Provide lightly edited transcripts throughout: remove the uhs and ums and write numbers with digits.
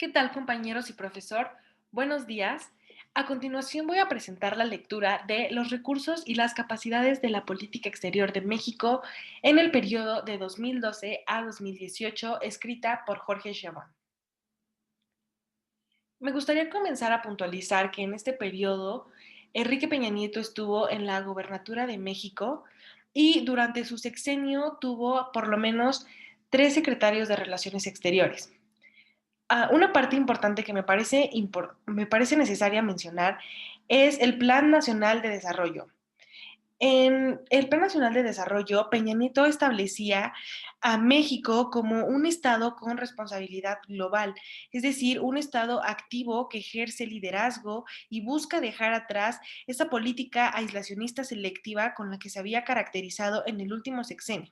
¿Qué tal, compañeros y profesor? Buenos días. A continuación voy a presentar la lectura de los recursos y las capacidades de la política exterior de México en el periodo de 2012 a 2018, escrita por Jorge Chabón. Me gustaría comenzar a puntualizar que en este periodo Enrique Peña Nieto estuvo en la gobernatura de México y durante su sexenio tuvo por lo menos tres secretarios de Relaciones Exteriores. Una parte importante que me parece necesaria mencionar es el Plan Nacional de Desarrollo. En el Plan Nacional de Desarrollo, Peña Nieto establecía a México como un estado con responsabilidad global, es decir, un estado activo que ejerce liderazgo y busca dejar atrás esa política aislacionista selectiva con la que se había caracterizado en el último sexenio.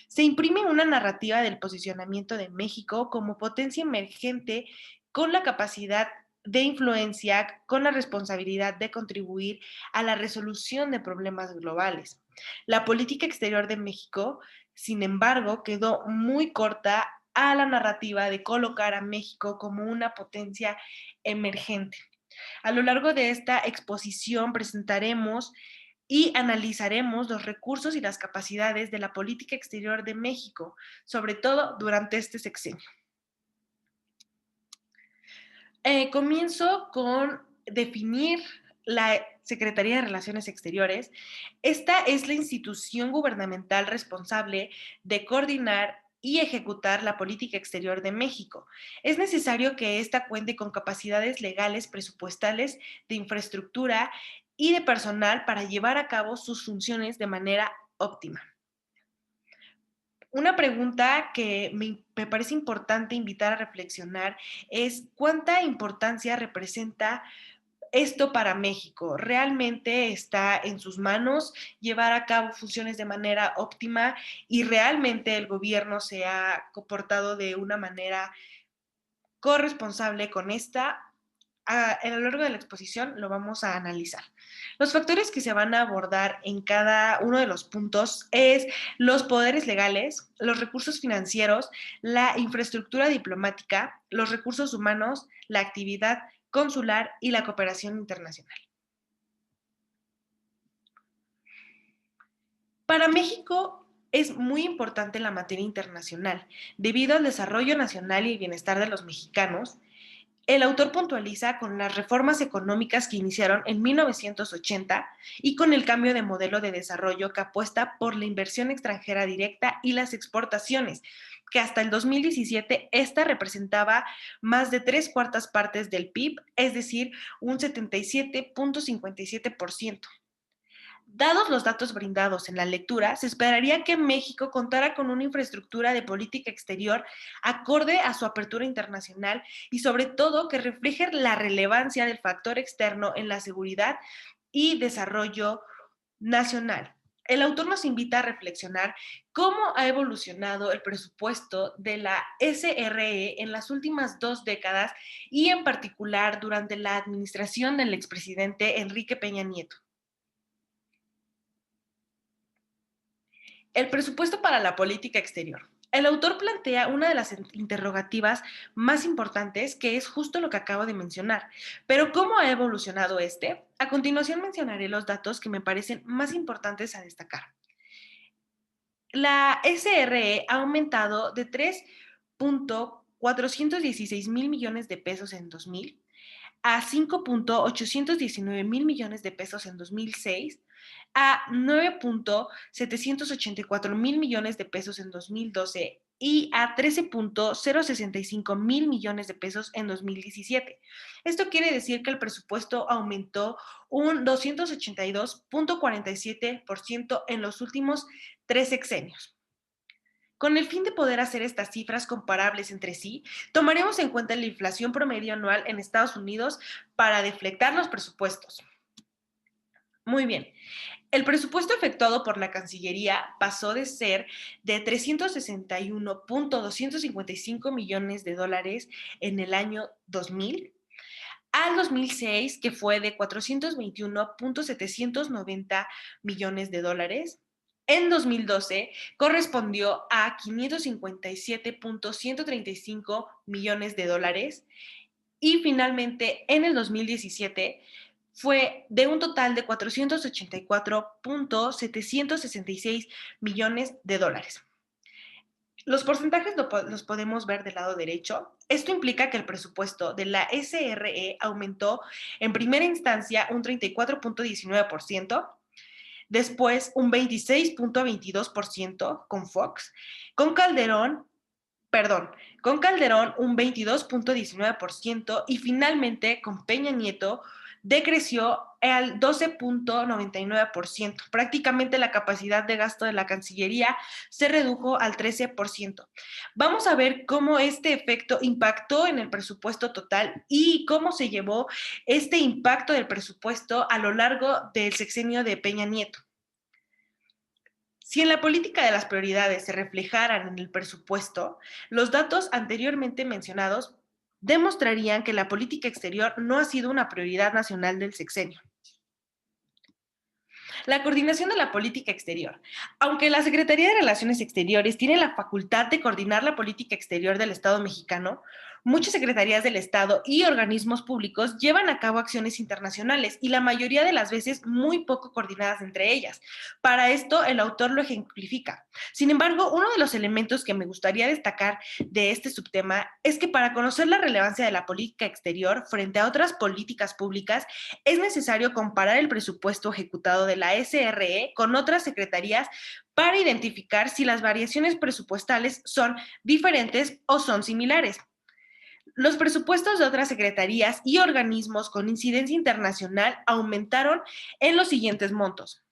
Se imprime una narrativa del posicionamiento de México como potencia emergente con la capacidad de influencia, con la responsabilidad de contribuir a la resolución de problemas globales. La política exterior de México, sin embargo, quedó muy corta a la narrativa de colocar a México como una potencia emergente. A lo largo de esta exposición presentaremos y analizaremos los recursos y las capacidades de la política exterior de México, sobre todo durante este sexenio. Comienzo con definir la Secretaría de Relaciones Exteriores. Esta es la institución gubernamental responsable de coordinar y ejecutar la política exterior de México. Es necesario que ésta cuente con capacidades legales, presupuestales, de infraestructura y de personal para llevar a cabo sus funciones de manera óptima. Una pregunta que me parece importante invitar a reflexionar es cuánta importancia representa esto para México. ¿Realmente está en sus manos llevar a cabo funciones de manera óptima y realmente el gobierno se ha comportado de una manera corresponsable con esta? A lo largo de la exposición lo vamos a analizar. Los factores que se van a abordar en cada uno de los puntos es los poderes legales, los recursos financieros, la infraestructura diplomática, los recursos humanos, la actividad consular y la cooperación internacional. Para México es muy importante la materia internacional, debido al desarrollo nacional y el bienestar de los mexicanos. El autor puntualiza con las reformas económicas que iniciaron en 1980 y con el cambio de modelo de desarrollo que apuesta por la inversión extranjera directa y las exportaciones, que hasta el 2017 esta representaba más de tres cuartas partes del PIB, es decir, un 77.57%. Dados los datos brindados en la lectura, se esperaría que México contara con una infraestructura de política exterior acorde a su apertura internacional y sobre todo que refleje la relevancia del factor externo en la seguridad y desarrollo nacional. El autor nos invita a reflexionar cómo ha evolucionado el presupuesto de la SRE en las últimas 2 décadas y en particular durante la administración del expresidente Enrique Peña Nieto. El presupuesto para la política exterior. El autor plantea una de las interrogativas más importantes, que es justo lo que acabo de mencionar. Pero ¿cómo ha evolucionado este? A continuación mencionaré los datos que me parecen más importantes a destacar. La SRE ha aumentado de 3.416 mil millones de pesos en 2000 a 5.819 mil millones de pesos en 2006, a 9.784 mil millones de pesos en 2012 y a 13.065 mil millones de pesos en 2017. Esto quiere decir que el presupuesto aumentó un 282.47% en los últimos 3 sexenios. Con el fin de poder hacer estas cifras comparables entre sí, tomaremos en cuenta la inflación promedio anual en Estados Unidos para deflectar los presupuestos. Muy bien. El presupuesto efectuado por la Cancillería pasó de ser de 361.255 millones de dólares en el año 2000 al 2006, que fue de 421.790 millones de dólares. En 2012 correspondió a 557.135 millones de dólares y finalmente en el 2017 fue de un total de 484.766 millones de dólares. Los porcentajes los podemos ver del lado derecho. Esto implica que el presupuesto de la SRE aumentó en primera instancia un 34.19%, después un 26.22% con Fox, con Calderón, perdón, con Calderón un 22.19% y finalmente con Peña Nieto decreció al 12.99%. Prácticamente la capacidad de gasto de la Cancillería se redujo al 13%. Vamos a ver cómo este efecto impactó en el presupuesto total y cómo se llevó este impacto del presupuesto a lo largo del sexenio de Peña Nieto. Si en la política de las prioridades se reflejaran en el presupuesto, los datos anteriormente mencionados demostrarían que la política exterior no ha sido una prioridad nacional del sexenio. La coordinación de la política exterior. Aunque la Secretaría de Relaciones Exteriores tiene la facultad de coordinar la política exterior del Estado mexicano, muchas secretarías del Estado y organismos públicos llevan a cabo acciones internacionales y la mayoría de las veces muy poco coordinadas entre ellas. Para esto, el autor lo ejemplifica. Sin embargo, uno de los elementos que me gustaría destacar de este subtema es que para conocer la relevancia de la política exterior frente a otras políticas públicas, es necesario comparar el presupuesto ejecutado de la SRE con otras secretarías para identificar si las variaciones presupuestales son diferentes o son similares. Los presupuestos de otras secretarías y organismos con incidencia internacional aumentaron en los siguientes montos.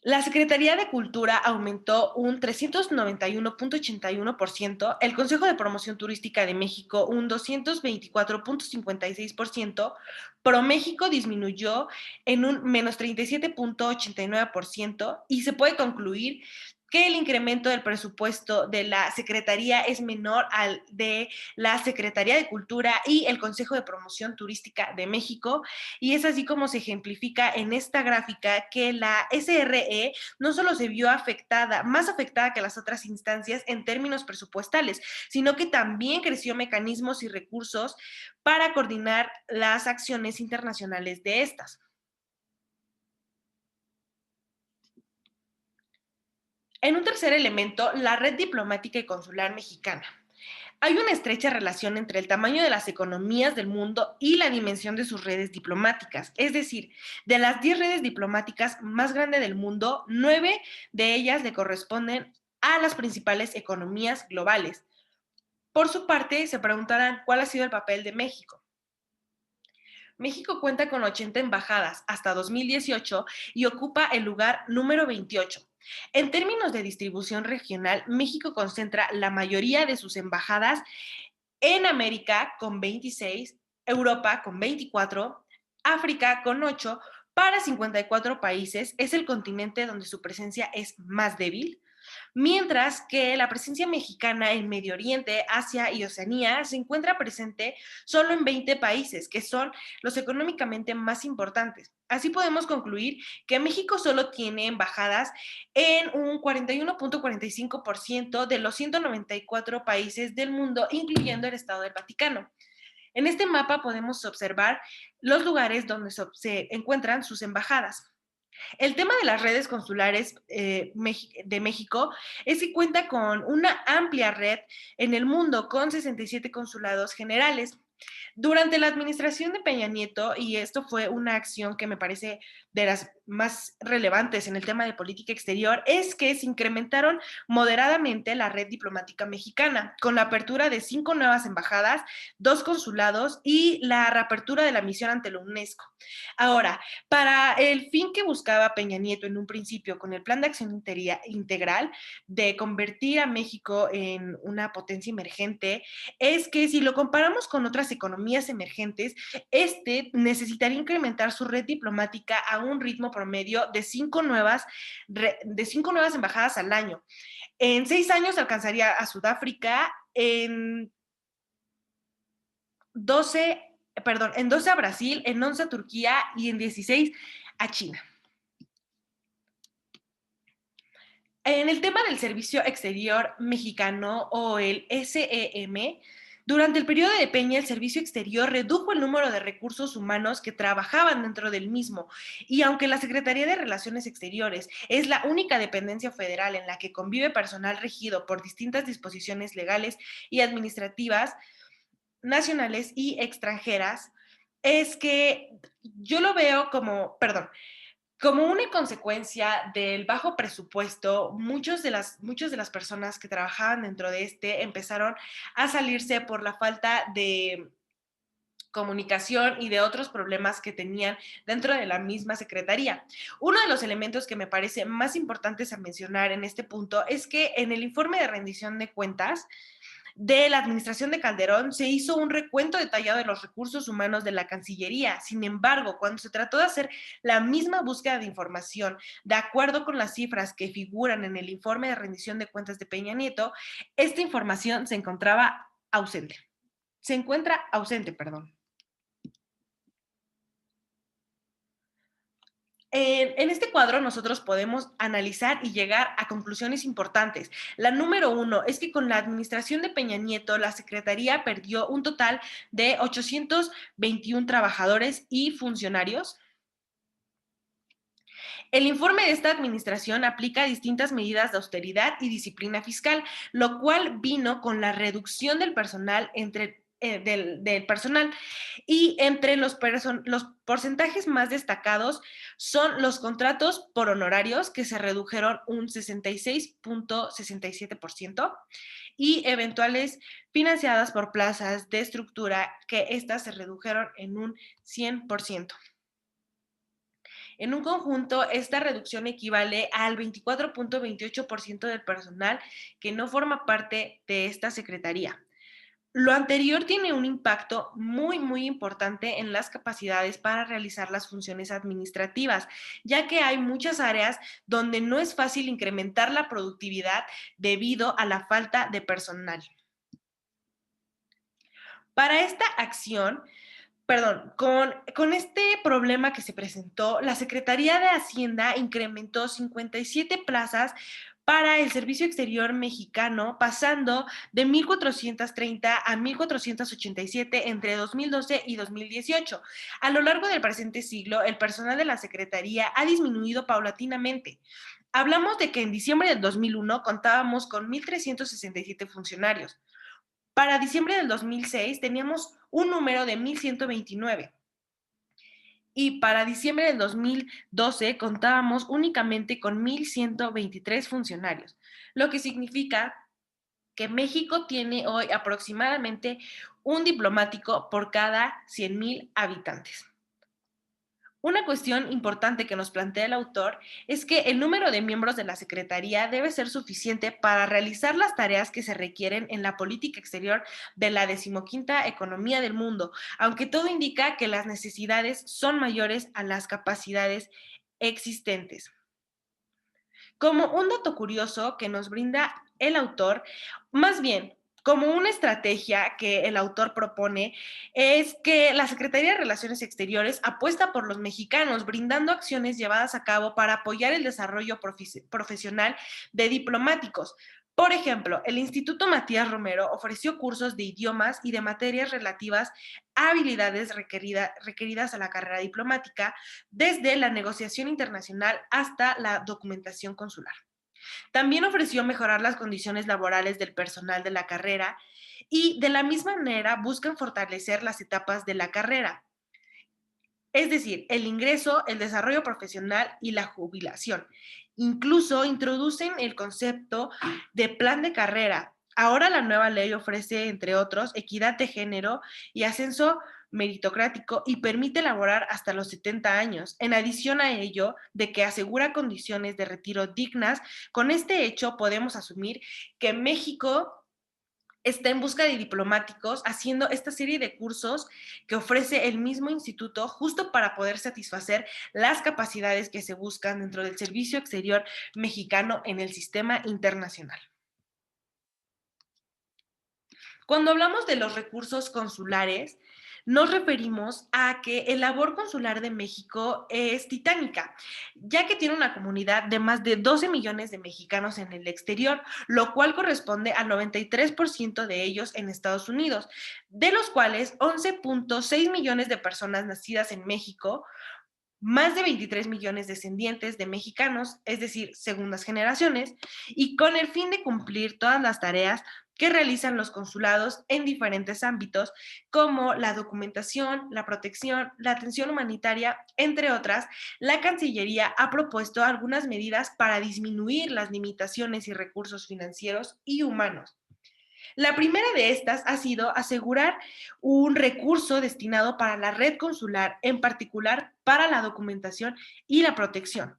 La Secretaría de Cultura aumentó un 391.81%, el Consejo de Promoción Turística de México un 224.56%, ProMéxico disminuyó en un menos 37.89% y se puede concluir que el incremento del presupuesto de la Secretaría es menor al de la Secretaría de Cultura y el Consejo de Promoción Turística de México, y es así como se ejemplifica en esta gráfica que la SRE no solo se vio afectada, más afectada que las otras instancias en términos presupuestales, sino que también creció mecanismos y recursos para coordinar las acciones internacionales de estas. En un tercer elemento, la red diplomática y consular mexicana. Hay una estrecha relación entre el tamaño de las economías del mundo y la dimensión de sus redes diplomáticas. Es decir, de las 10 redes diplomáticas más grandes del mundo, 9 de ellas le corresponden a las principales economías globales. Por su parte, se preguntarán cuál ha sido el papel de México. México cuenta con 80 embajadas hasta 2018 y ocupa el lugar número 28. En términos de distribución regional, México concentra la mayoría de sus embajadas en América con 26, Europa con 24, África con 8, para 54 países. Es el continente donde su presencia es más débil, mientras que la presencia mexicana en Medio Oriente, Asia y Oceanía se encuentra presente solo en 20 países, que son los económicamente más importantes. Así podemos concluir que México solo tiene embajadas en un 41.45% de los 194 países del mundo, incluyendo el Estado del Vaticano. En este mapa podemos observar los lugares donde se encuentran sus embajadas. El tema de las redes consulares de México es que cuenta con una amplia red en el mundo con 67 consulados generales. Durante la administración de Peña Nieto, y esto fue una acción que me parece de las más relevantes en el tema de política exterior, es que se incrementaron moderadamente la red diplomática mexicana, con la apertura de 5 nuevas embajadas, 2 consulados y la reapertura de la misión ante la UNESCO. Ahora, para el fin que buscaba Peña Nieto en un principio con el Plan de Acción Integral de convertir a México en una potencia emergente, es que si lo comparamos con otras economías emergentes, este necesitaría incrementar su red diplomática a un ritmo promedio de 5 nuevas embajadas al año. En 6 años alcanzaría a Sudáfrica, en 12 a Brasil, en 11 a Turquía y en 16 a China. En el tema del Servicio Exterior Mexicano o el SEM, durante el periodo de Peña, el Servicio Exterior redujo el número de recursos humanos que trabajaban dentro del mismo. Y aunque la Secretaría de Relaciones Exteriores es la única dependencia federal en la que convive personal regido por distintas disposiciones legales y administrativas, nacionales y extranjeras, es que yo lo veo como, perdón, como una consecuencia del bajo presupuesto, muchas de las personas que trabajaban dentro de este empezaron a salirse por la falta de comunicación y de otros problemas que tenían dentro de la misma secretaría. Uno de los elementos que me parece más importantes a mencionar en este punto es que en el informe de rendición de cuentas de la administración de Calderón se hizo un recuento detallado de los recursos humanos de la Cancillería. Sin embargo, cuando se trató de hacer la misma búsqueda de información, de acuerdo con las cifras que figuran en el informe de rendición de cuentas de Peña Nieto, esta información se encontraba ausente. Se encuentra ausente, perdón. En este cuadro nosotros podemos analizar y llegar a conclusiones importantes. La número uno es que con la administración de Peña Nieto, la Secretaría perdió un total de 821 trabajadores y funcionarios. El informe de esta administración aplica distintas medidas de austeridad y disciplina fiscal, lo cual vino con la reducción del personal del personal. Y entre los porcentajes más destacados son los contratos por honorarios, que se redujeron un 66.67%, y eventuales financiadas por plazas de estructura, que estas se redujeron en un 100%. En un conjunto, esta reducción equivale al 24.28% del personal que no forma parte de esta secretaría. Lo anterior tiene un impacto muy importante en las capacidades para realizar las funciones administrativas, ya que hay muchas áreas donde no es fácil incrementar la productividad debido a la falta de personal. Para esta acción, perdón, con este problema que se presentó, la Secretaría de Hacienda incrementó 57 plazas para el Servicio Exterior Mexicano, pasando de 1,430 a 1,487 entre 2012 y 2018. A lo largo del presente siglo, el personal de la Secretaría ha disminuido paulatinamente. Hablamos de que en diciembre del 2001 contábamos con 1,367 funcionarios. Para diciembre del 2006 teníamos un número de 1,129 y para diciembre del 2012 contábamos únicamente con 1,123 funcionarios, lo que significa que México tiene hoy aproximadamente un diplomático por cada 100,000 habitantes. Una cuestión importante que nos plantea el autor es que el número de miembros de la Secretaría debe ser suficiente para realizar las tareas que se requieren en la política exterior de la 15ª economía del mundo, aunque todo indica que las necesidades son mayores a las capacidades existentes. Como un dato curioso que nos brinda el autor, más bien como una estrategia que el autor propone, es que la Secretaría de Relaciones Exteriores apuesta por los mexicanos, brindando acciones llevadas a cabo para apoyar el desarrollo profesional de diplomáticos. Por ejemplo, el Instituto Matías Romero ofreció cursos de idiomas y de materias relativas a habilidades requeridas a la carrera diplomática, desde la negociación internacional hasta la documentación consular. También ofreció mejorar las condiciones laborales del personal de la carrera y de la misma manera buscan fortalecer las etapas de la carrera, es decir, el ingreso, el desarrollo profesional y la jubilación. Incluso introducen el concepto de plan de carrera. Ahora la nueva ley ofrece, entre otros, equidad de género y ascenso meritocrático y permite laborar hasta los 70 años. En adición a ello, de que asegura condiciones de retiro dignas, con este hecho podemos asumir que México está en busca de diplomáticos haciendo esta serie de cursos que ofrece el mismo instituto justo para poder satisfacer las capacidades que se buscan dentro del servicio exterior mexicano en el sistema internacional. Cuando hablamos de los recursos consulares, nos referimos a que el labor consular de México es titánica, ya que tiene una comunidad de más de 12 millones de mexicanos en el exterior, lo cual corresponde al 93% de ellos en Estados Unidos, de los cuales 11.6 millones de personas nacidas en México, más de 23 millones descendientes de mexicanos, es decir, segundas generaciones, y con el fin de cumplir todas las tareas que realizan los consulados en diferentes ámbitos, como la documentación, la protección, la atención humanitaria, entre otras, la Cancillería ha propuesto algunas medidas para disminuir las limitaciones y recursos financieros y humanos. La primera de estas ha sido asegurar un recurso destinado para la red consular, en particular para la documentación y la protección.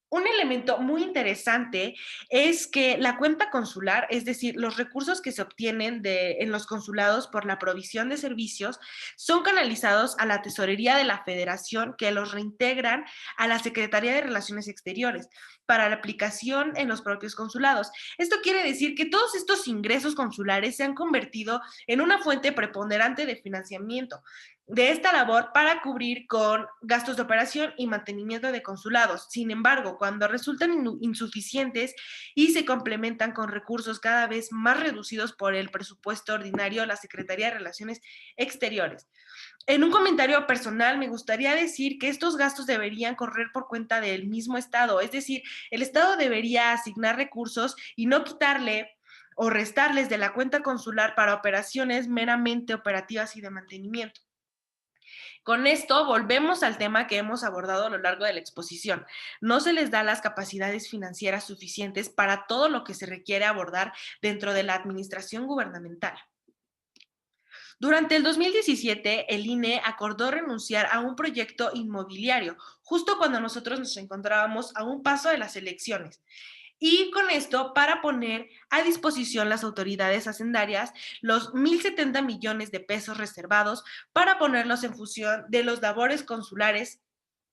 Un elemento muy interesante es que la cuenta consular, es decir, los recursos que se obtienen en los consulados por la provisión de servicios, son canalizados a la Tesorería de la Federación, que los reintegran a la Secretaría de Relaciones Exteriores para la aplicación en los propios consulados. Esto quiere decir que todos estos ingresos consulares se han convertido en una fuente preponderante de financiamiento de esta labor para cubrir con gastos de operación y mantenimiento de consulados. Sin embargo, cuando resultan insuficientes y se complementan con recursos cada vez más reducidos por el presupuesto ordinario de la Secretaría de Relaciones Exteriores. En un comentario personal, me gustaría decir que estos gastos deberían correr por cuenta del mismo Estado, es decir, el Estado debería asignar recursos y no quitarle o restarles de la cuenta consular para operaciones meramente operativas y de mantenimiento. Con esto volvemos al tema que hemos abordado a lo largo de la exposición. No se les da las capacidades financieras suficientes para todo lo que se requiere abordar dentro de la administración gubernamental. Durante el 2017, el INE acordó renunciar a un proyecto inmobiliario, justo cuando nosotros nos encontrábamos a un paso de las elecciones. Y con esto, para poner a disposición las autoridades hacendarias los 1.070 millones de pesos reservados para ponerlos en función de los labores consulares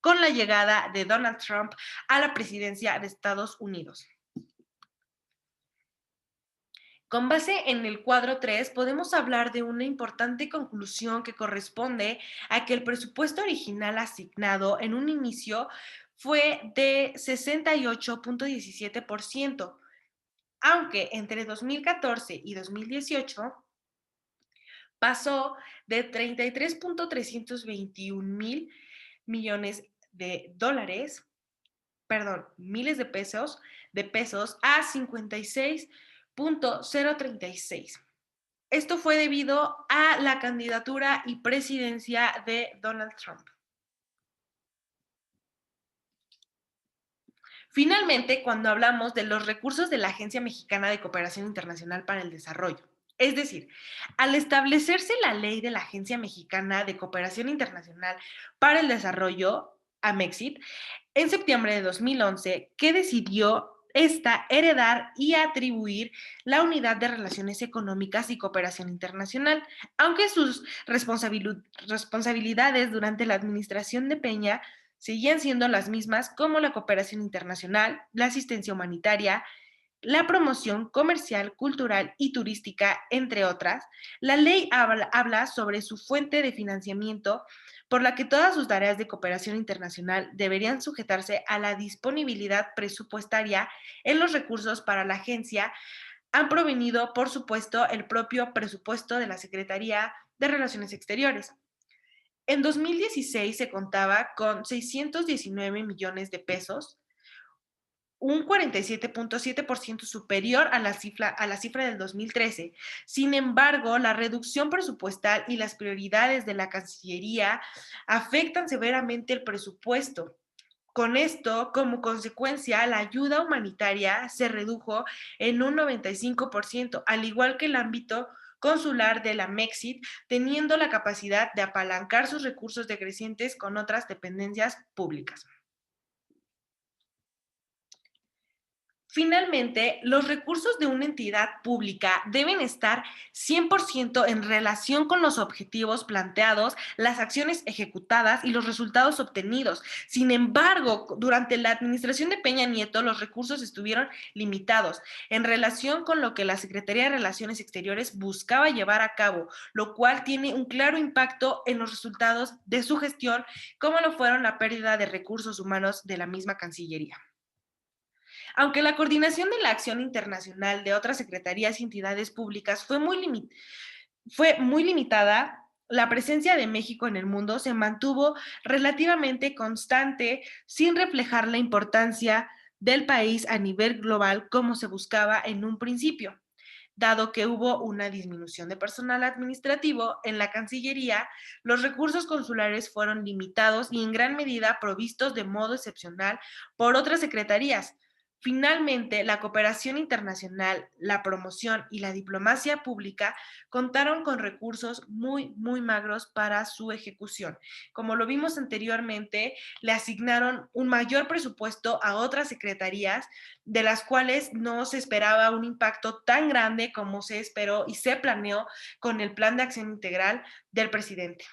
con la llegada de Donald Trump a la presidencia de Estados Unidos. Con base en el cuadro 3, podemos hablar de una importante conclusión que corresponde a que el presupuesto original asignado en un inicio fue de 68.17%, aunque entre 2014 y 2018 pasó de 33.321 mil millones de dólares, perdón, miles de pesos a 56.036. Esto fue debido a la candidatura y presidencia de Donald Trump. Finalmente, cuando hablamos de los recursos de la Agencia Mexicana de Cooperación Internacional para el Desarrollo, es decir, al establecerse la ley de la Agencia Mexicana de Cooperación Internacional para el Desarrollo, AMEXIT, en septiembre de 2011, que decidió esta heredar y atribuir la Unidad de Relaciones Económicas y Cooperación Internacional, aunque sus responsabilidades durante la administración de Peña seguían siendo las mismas como la cooperación internacional, la asistencia humanitaria, la promoción comercial, cultural y turística, entre otras. La ley habla sobre su fuente de financiamiento, por la que todas sus tareas de cooperación internacional deberían sujetarse a la disponibilidad presupuestaria en los recursos para la agencia. Han provenido, por supuesto, el propio presupuesto de la Secretaría de Relaciones Exteriores. En 2016 se contaba con 619 millones de pesos, un 47.7% superior a la cifra del 2013. Sin embargo, la reducción presupuestal y las prioridades de la Cancillería afectan severamente el presupuesto. Con esto, como consecuencia, la ayuda humanitaria se redujo en un 95%, al igual que el ámbito consular de la Mexit, teniendo la capacidad de apalancar sus recursos decrecientes con otras dependencias públicas. Finalmente, los recursos de una entidad pública deben estar 100% en relación con los objetivos planteados, las acciones ejecutadas y los resultados obtenidos. Sin embargo, durante la administración de Peña Nieto, los recursos estuvieron limitados en relación con lo que la Secretaría de Relaciones Exteriores buscaba llevar a cabo, lo cual tiene un claro impacto en los resultados de su gestión, como lo fueron la pérdida de recursos humanos de la misma Cancillería. Aunque la coordinación de la acción internacional de otras secretarías y entidades públicas fue muy limitada, la presencia de México en el mundo se mantuvo relativamente constante sin reflejar la importancia del país a nivel global como se buscaba en un principio. Dado que hubo una disminución de personal administrativo en la Cancillería, los recursos consulares fueron limitados y en gran medida provistos de modo excepcional por otras secretarías. Finalmente, la cooperación internacional, la promoción y la diplomacia pública contaron con recursos muy magros para su ejecución. Como lo vimos anteriormente, le asignaron un mayor presupuesto a otras secretarías de las cuales no se esperaba un impacto tan grande como se esperó y se planeó con el Plan de Acción Integral del presidente.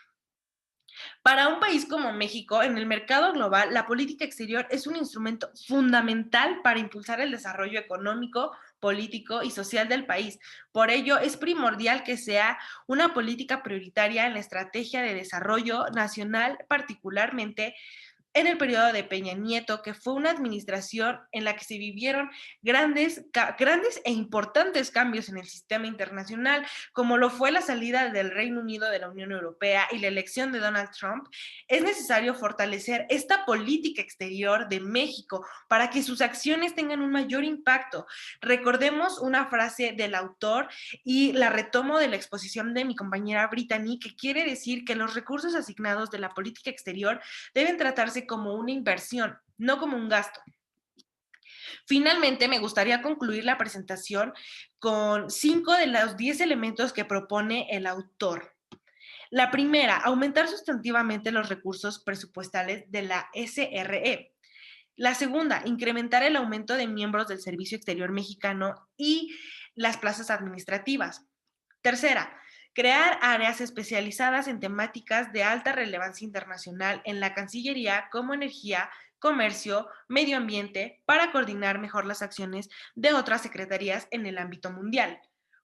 Para un país como México, en el mercado global, la política exterior es un instrumento fundamental para impulsar el desarrollo económico, político y social del país. Por ello, es primordial que sea una política prioritaria en la estrategia de desarrollo nacional, particularmente en el periodo de Peña Nieto, que fue una administración en la que se vivieron grandes e importantes cambios en el sistema internacional, como lo fue la salida del Reino Unido de la Unión Europea y la elección de Donald Trump. Es necesario fortalecer esta política exterior de México para que sus acciones tengan un mayor impacto. Recordemos una frase del autor y la retomo de la exposición de mi compañera Brittany, que quiere decir que los recursos asignados de la política exterior deben tratarse como una inversión, no como un gasto. Finalmente, me gustaría concluir la presentación con 5 de los 10 elementos que propone el autor. La primera, aumentar sustantivamente los recursos presupuestales de la SRE. La segunda, incrementar el aumento de miembros del Servicio Exterior Mexicano y las plazas administrativas. Tercera, crear áreas especializadas en temáticas de alta relevancia internacional en la Cancillería como energía, comercio, medio ambiente, para coordinar mejor las acciones de otras secretarías en el ámbito mundial.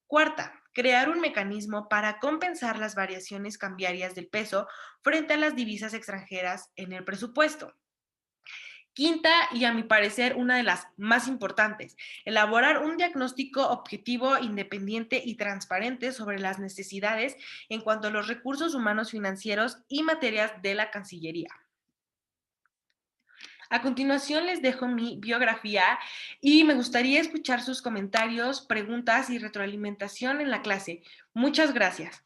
Cuarta, crear un mecanismo para compensar las variaciones cambiarias del peso frente a las divisas extranjeras en el presupuesto. Quinta, y a mi parecer una de las más importantes, elaborar un diagnóstico objetivo, independiente y transparente sobre las necesidades en cuanto a los recursos humanos, financieros y materias de la Cancillería. A continuación les dejo mi biografía y me gustaría escuchar sus comentarios, preguntas y retroalimentación en la clase. Muchas gracias.